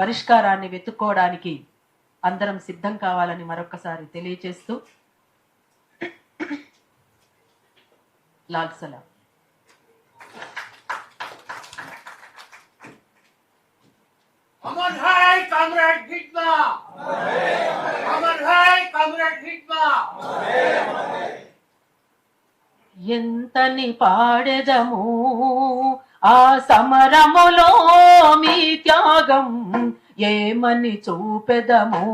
పరిష్కారాన్ని వెతుక్కోవడానికి అందరం సిద్ధం కావాలని మరొకసారి తెలియజేస్తూ లాల్ సలాం. अमर है कामरेड हिटमा, अमर है कामरेड हिटमा. ఎంతని పాడెదము ఆ సమరములో మీ త్యాగం, ఏమని చూపెదము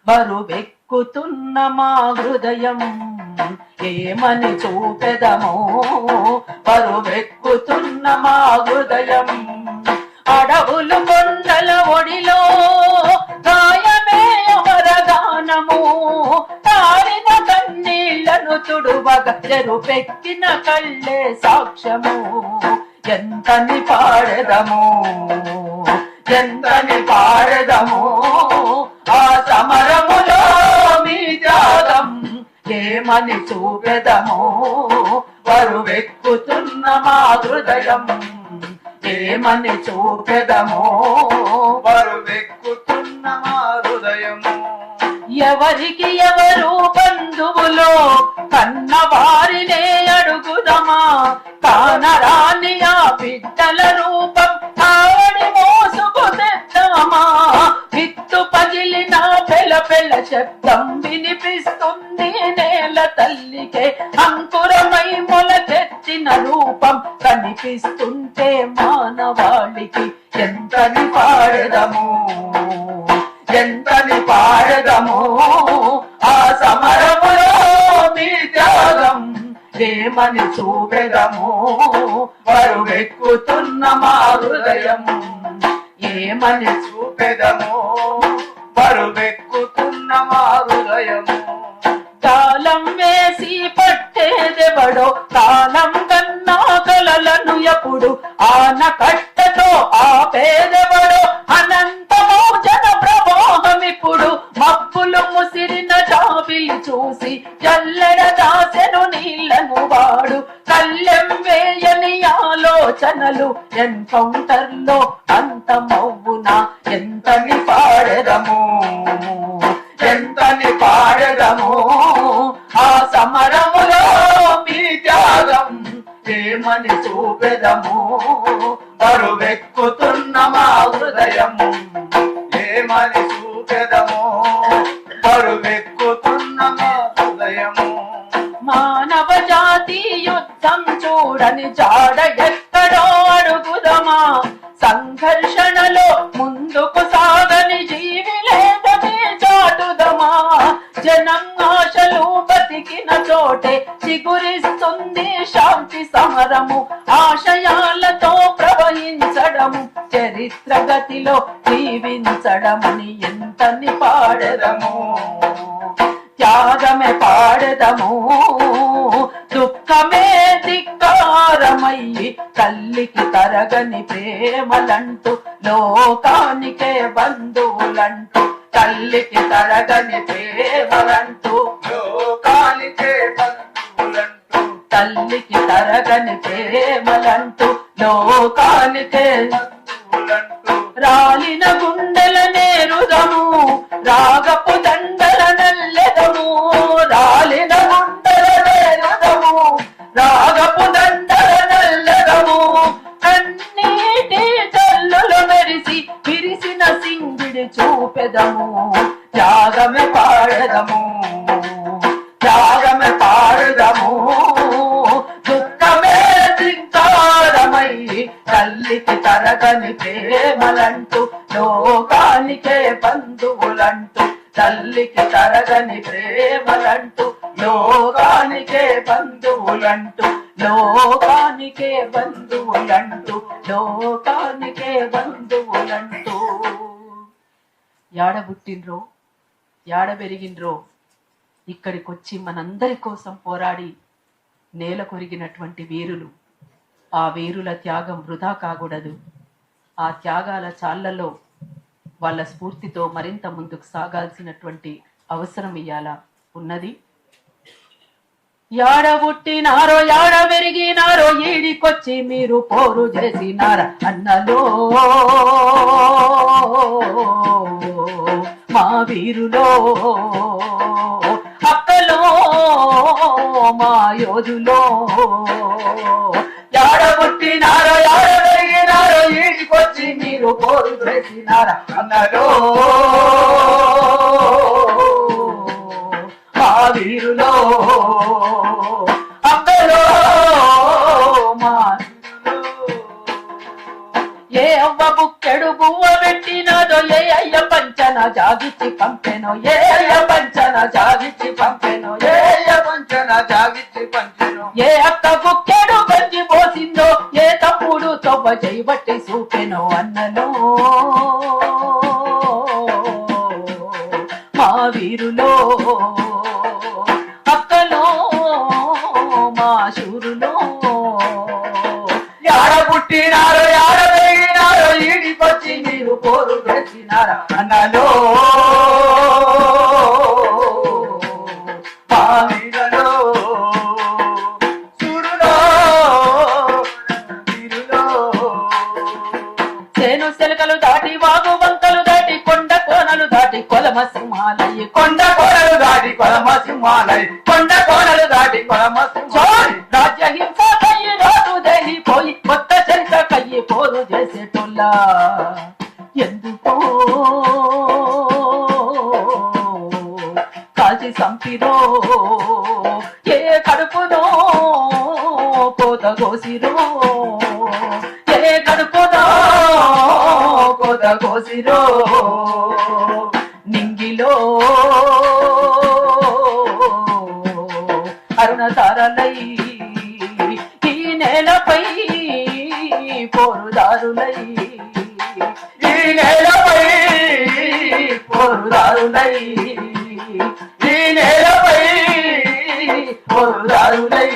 బరువెక్కుతున్న మా హృదయం, ఏమని చూపెదము బరువెక్కుతున్న మా హృదయం. అడవులు కొండల ఒడిలో గాయమే అమరగానము, తారిన కన్నీళ్లను తుడువగ చెరుపెక్కిన కళ్ళే సాక్ష్యము. ఎంతని పాడెదము, ఎంతని పాడెదము ఆ సమరములో మీ త్యాగం, ఏమని చూపెదము బరువెక్కుతున్న మా హృదయం, ఏమని చూపెదము బరువెక్కుతున్న మా హృదయము. ఎవరికి ఎవరు బంధువులో కన్న వారినే అడుగుదమా, కానరాని ఆ బిడ్డల రూపం ఆవడి మోసుకు తెద్దామా. విత్తు పగిలిన పెల పెల శబ్దం వినిపిస్తుంది నేల తల్లికే, అంకురమై మొలకెత్తిన రూపం కనిపిస్తుంటే మానవాళికి. ఎంతని పాడెదము, ఎంతని పాడెదము ఆ సమరములో మీ త్యాగం, ఏమని చూపెదము బరువెక్కుతున్న మా హృదయం, ఏమని చూపెదము బరువెక్కుతున్న మా హృదయము. కాలం వేసి పట్టేదెవడో, కాలం కన్నా కలలను ఎప్పుడు ఆనకట్టతో ఆపేదెవడో. అనంతమో జన ప్రవాహమిప్పుడు మబ్బులు ముసిరిన జాబిలి చూసి జల్లెడ దాసెను నీళ్లను వాడు. కళ్ళెం వేయని ఆలోచనలు ఎన్కౌంటర్లో అంతమవునా. ఎంతని పాడెదము, ఎంతని పాడెదము ఆ సమరములో మీ త్యాగం, ఏమని చూపెదము బరువెక్కుతున్న మా హృదయము, ఏమని చూపెదము బరువెక్కుతున్న మా హృదయము. మానవ జాతి యుద్ధం చూడని జాడ ఎక్కడో అడుగుదమా, సంఘర్షణలో ముందుకు సాగని జీవి లేదని చాటుదమా. జనం ఆశలు బతికిన చోటే చిగురిస్తుంది శాంతి సమరము, ఆశయాలతో ప్రవహించడము చరిత్ర గతిలో జీవించడమని. ఎంతని పాడెదము, త్యాగమే పాడెదము, దుఃఖమే ధిక్కారమయ్యి తల్లికి తరగని ప్రేమలంటూ లోకానికే బంధువులంటూ, తల్లికి తరగని ప్రేమలంటూ లోకానికే బంధువులంటూ, తల్లికి తరగని ప్రేమలంటూ లోకానికే బంధువులంటూ. రాలిన గుండెల నేరుదము, రాగపు దండల నల్లెదము, రాలిన గుండెల నేరుదము, రాగపు దండల నల్లెదము. కన్నీటి జల్లులు మెరిసి విరిసిన సింగిడి చూపెదము, త్యాగమే పాడెదము, త్యాగమే పాడెదము. దుఃఖమే ధిక్కారమై తల్లికి తరగని ప్రేమలంటూ లోకానికే బంధువులంటూ, తల్లికి తరగని ప్రేమలంటూ లోకానికే బంధువులంటూ, లోకానికే బంధువులంటూ, లోకానికే బంధువులంటూ. యాడ పుట్టిండ్రో యాడ పెరిగిండ్రో ఇక్కడికొచ్చి మనందరి కోసం పోరాడి నేల కొరిగినటువంటి వీరులు, ఆ వీరుల త్యాగం వృధా కాకూడదు. ఆ త్యాగాల చాళ్లలో వాళ్ళ స్ఫూర్తితో మరింత ముందుకు సాగాల్సినటువంటి అవసరం ఇయ్యాల ఉన్నది. యాడ పుట్టినారో యాడ పెరిగినారో ఈడికొచ్చి మీరు పోరు చేసినార అన్నలో మా వీరులో అక్కలో మా యోధులో యాడ పుట్టినారో యాడ పెరిగినారో ఈడికొచ్చి మీరు పోరు చేసినార అన్నలో మా వీరులో అక్కలో మా ఏ అవ్వ బుక్కెడు బువ్వ పెట్టినదో ఏ అయ్య పంచన జాగిచ్చి పంపెనో ఏ అయ్య పంచన జాగిచ్చి పంపెనో ఏ అయ్య పంచన జాగిచ్చి పంచెను ఏ అక్క బుక్కెడు గంజి పోసిందో ఏ తప్పుడు తొవ్వ చేయబట్టి చూపెనో అన్నలో మా వీరులో అక్కలో మా శూరులో యాడ పుట్టినారో యాడ పెరిగినారో ఈడికొచ్చి మీరు పోరు చేసినారా అన్నలో మా వీరులో శూరులో వీరులో చేను సెలకలు దాటి వాగు వంకలు దాటి కొండ కోనలు దాటి కొలమ సింహాలయ్యి కొండ కోనలు దాటి కొలమ సింహాలయ్యి కొండ కోనలు దాటి కొలమ సింహాలయ్యి రాజ్య హింస కయ్యి రాజు పోయి కొత్త చరిత కయ్యి పోరు చేసేటోళ్ళ ఎందుకో కాల్చి సంపిరో ఏ కడుపునో కోత కోసిరో ఏ కడుపునో కోత కోసిరో నింగిలో అరుణ తారలై ఈ నేలపై పోరుదారులై ఈ నేలపై పోరుదారులై ఈ నేలపై పోరుదారులై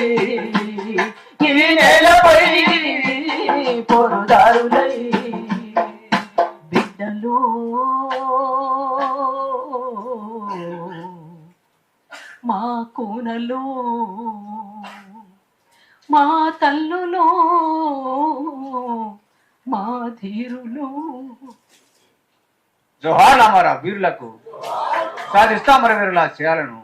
ఈ నేలపై పోరుదారులై బిడ్డలు మా కూనలు మా తల్లులో మా ధీరులో జోహార్ అమర వీరులకు సాధిస్తామర వీరుల చేయాలను